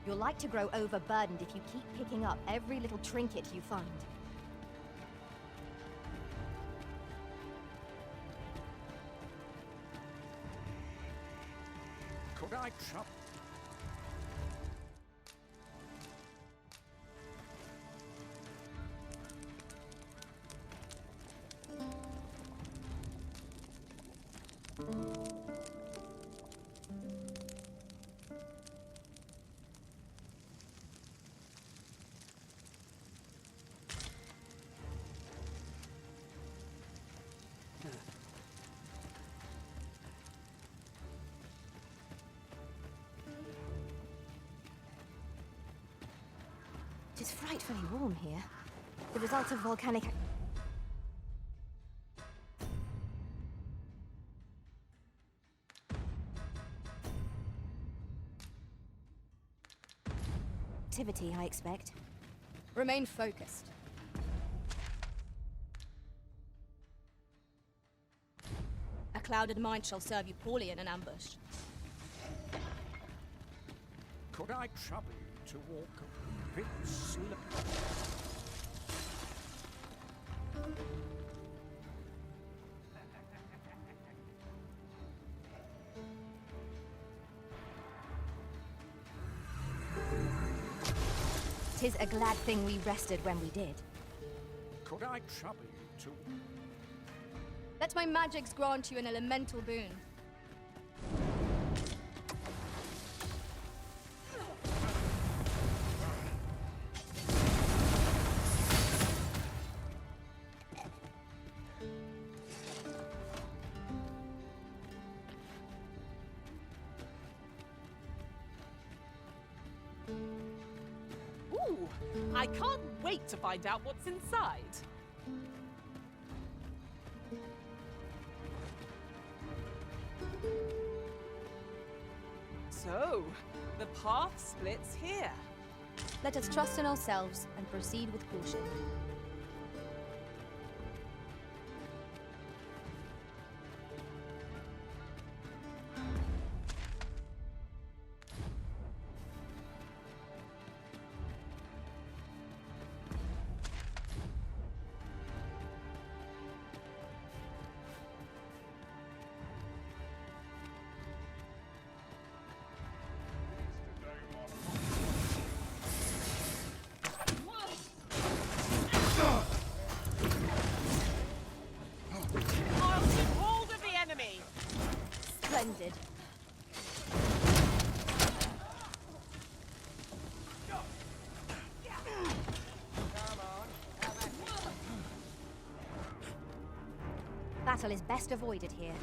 You'll like to grow overburdened if you keep picking up every little trinket you find. Could I trouble? It is frightfully warm here. The result of volcanic... activity, I expect. Remain focused. A clouded mind shall serve you poorly in an ambush. Could I trouble you to walk a bit slow? Tis a glad thing we rested when we did. Could I trouble you to... Let my magics grant you an elemental boon. Ooh, I can't wait to find out what's inside. So, the path splits here. Let us trust in ourselves and proceed with caution. I'll keep hold of the enemy! Splendid. Battle is best avoided here.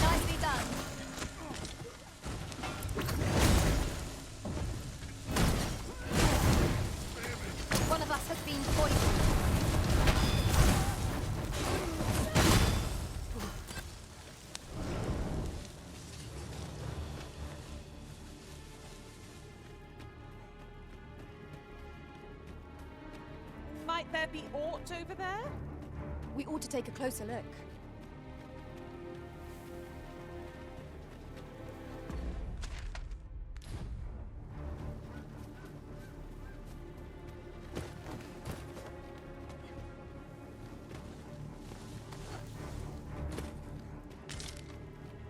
Nicely done. One of us has been poisoned. Might there be aught over there? We ought to take a closer look.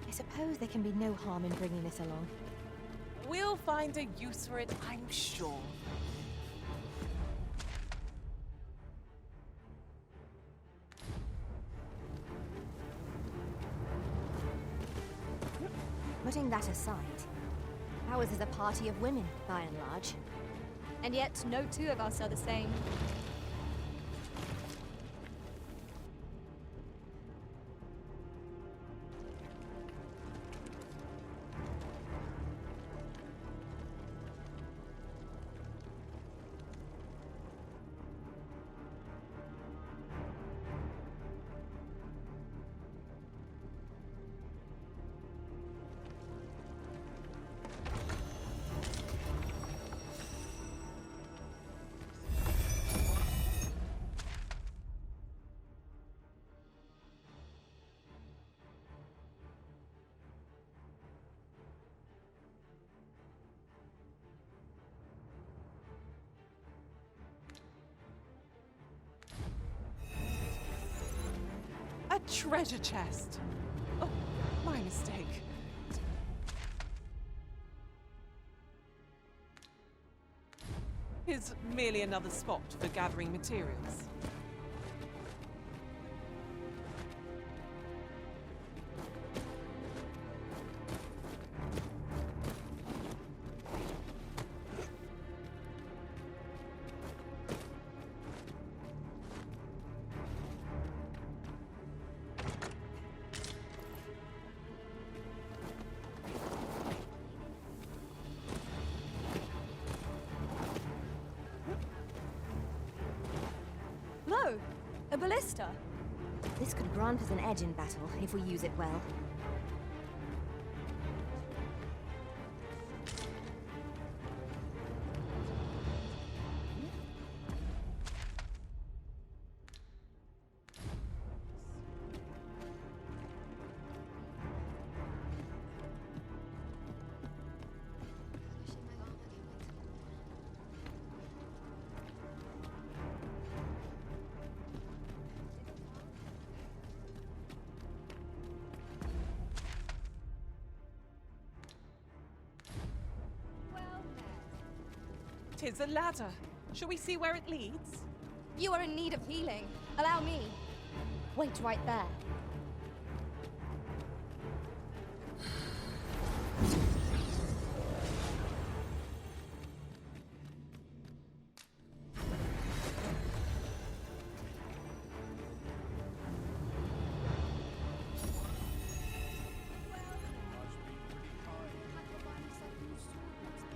I suppose there can be no harm in bringing this along. We'll find a use for it, I'm sure. Putting that aside, ours is a party of women, by and large. And yet, no two of us are the same. treasure chest. Oh, my mistake. Is merely another spot for gathering materials. Whoa! A ballista! This could grant us an edge in battle, if we use it well. Tis a ladder. Shall we see where it leads? You are in need of healing. Allow me. Wait right there.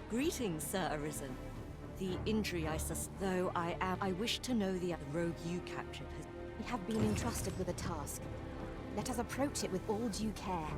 Greetings, Sir Arisen. The injury though I wish to know the rogue you captured has... We have been entrusted with a task. Let us approach it with all due care.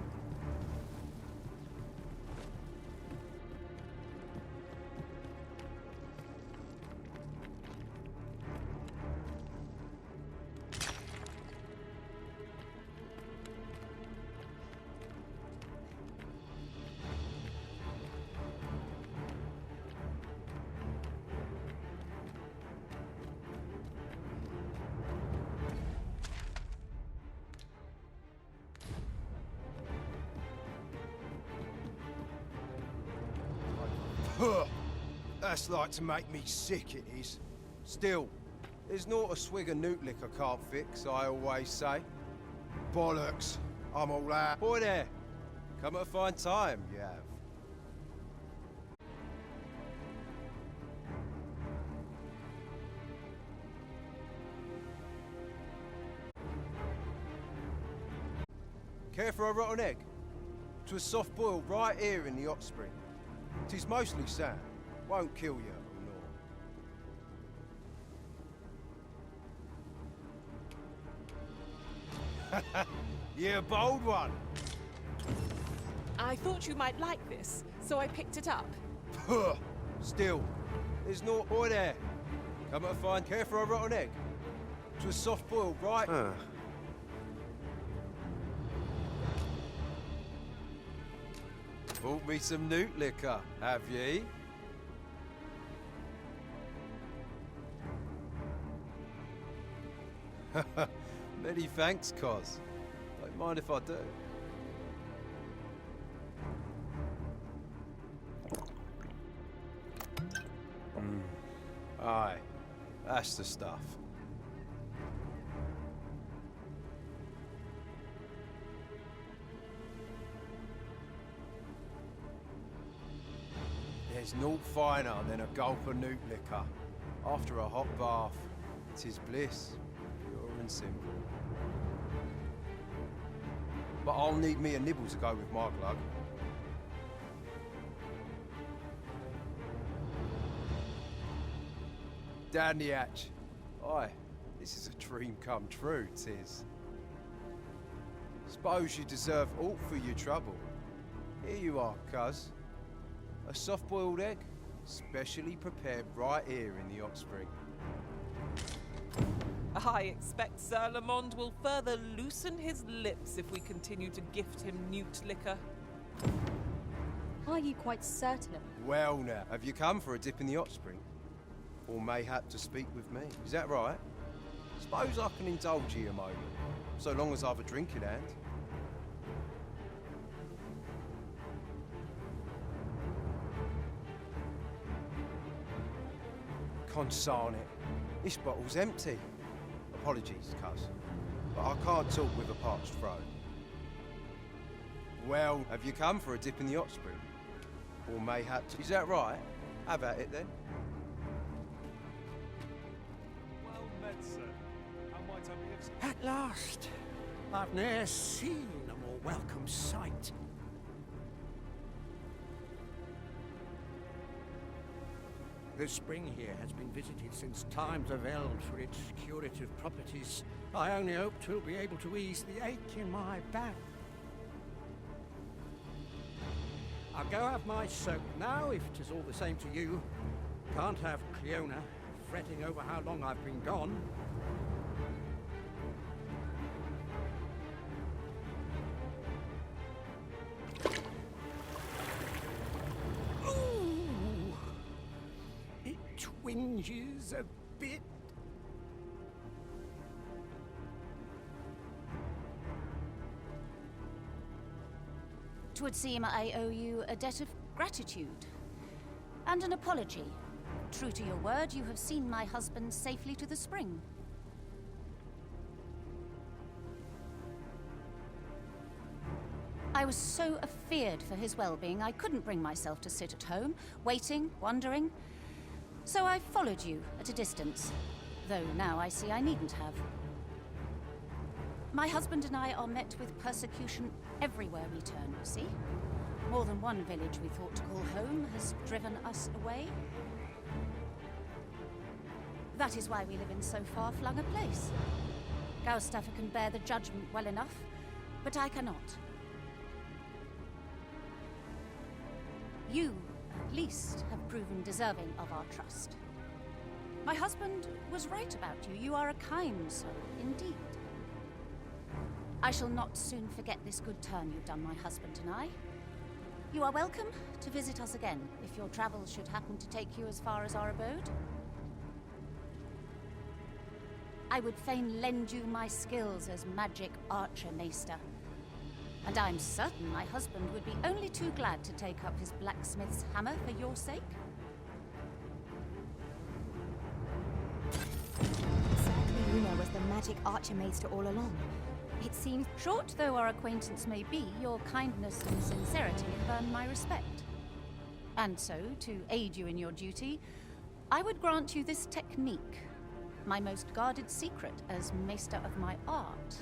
That's like to make me sick, it is. Still, there's not a swig of newt liquor can't fix, I always say. Bollocks, I'm all out. Boy there, come at a fine time, you have. Care for a rotten egg? 'Twas soft boiled right here in the hot spring. 'Tis mostly sand. Won't kill you, nor. You're a bold one. I thought you might like this, so I picked it up. Still, there's no boy there. Come at a fine care for a rotten egg. 'Twas soft boiled, right? Bought me some newt liquor, have ye? Many thanks, Cos. Don't mind if I do. Aye, that's the stuff. There's naught finer than a gulp of newt liquor. After a hot bath, 'tis bliss, pure and simple. But I'll need me a nibble to go with my glug. Down the hatch. Aye, this is a dream come true, 'tis. Suppose you deserve aught for your trouble. Here you are, cuz. A soft-boiled egg, specially prepared right here in the hot spring. I expect Sir Lamond will further loosen his lips if we continue to gift him newt liquor. Are you quite certain of it? Well now, have you come for a dip in the hot spring? Or mayhap to speak with me? Is that right? Suppose I can indulge you a moment. so long as I've a drink in hand. Consarn it. This bottle's empty. Apologies, cuz, but I can't talk with a parched throat. Well, have you come for a dip in the hot spring? Or mayhaps... Is that right? Have at it then. Well met, sir. How might I be of service? At last! I've ne'er seen a more welcome sight. The spring here has been visited since times of eld for its curative properties. I only hope 'twill be able to ease the ache in my back. I'll go have my soak now, if 'tis all the same to you. Can't have Cleona fretting over how long I've been gone. Ooh, it twinges a bit. 'Twould seem I owe you a debt of gratitude and an apology. True to your word, you have seen my husband safely to the spring. I was so afeard for his well-being, I couldn't bring myself to sit at home, waiting, wondering. So I followed you at a distance, though now I see I needn't have. My husband and I are met with persecution everywhere we turn, you see. More than one village we thought to call home has driven us away. That is why we live in so far-flung a place. Gaustaffer can bear the judgment well enough, but I cannot. You, at least, have proven deserving of our trust. My husband was right about you. You are a kind soul, indeed. I shall not soon forget this good turn you've done my husband and I. You are welcome to visit us again, if your travels should happen to take you as far as our abode. I would fain lend you my skills as magic archer maester, and I'm certain my husband would be only too glad to take up his blacksmith's hammer for your sake. Sadly, Una was the magic archer-maester all along. It seems... Short though our acquaintance may be, your kindness and sincerity have earned my respect. And so, to aid you in your duty, I would grant you this technique, my most guarded secret as maester of my art.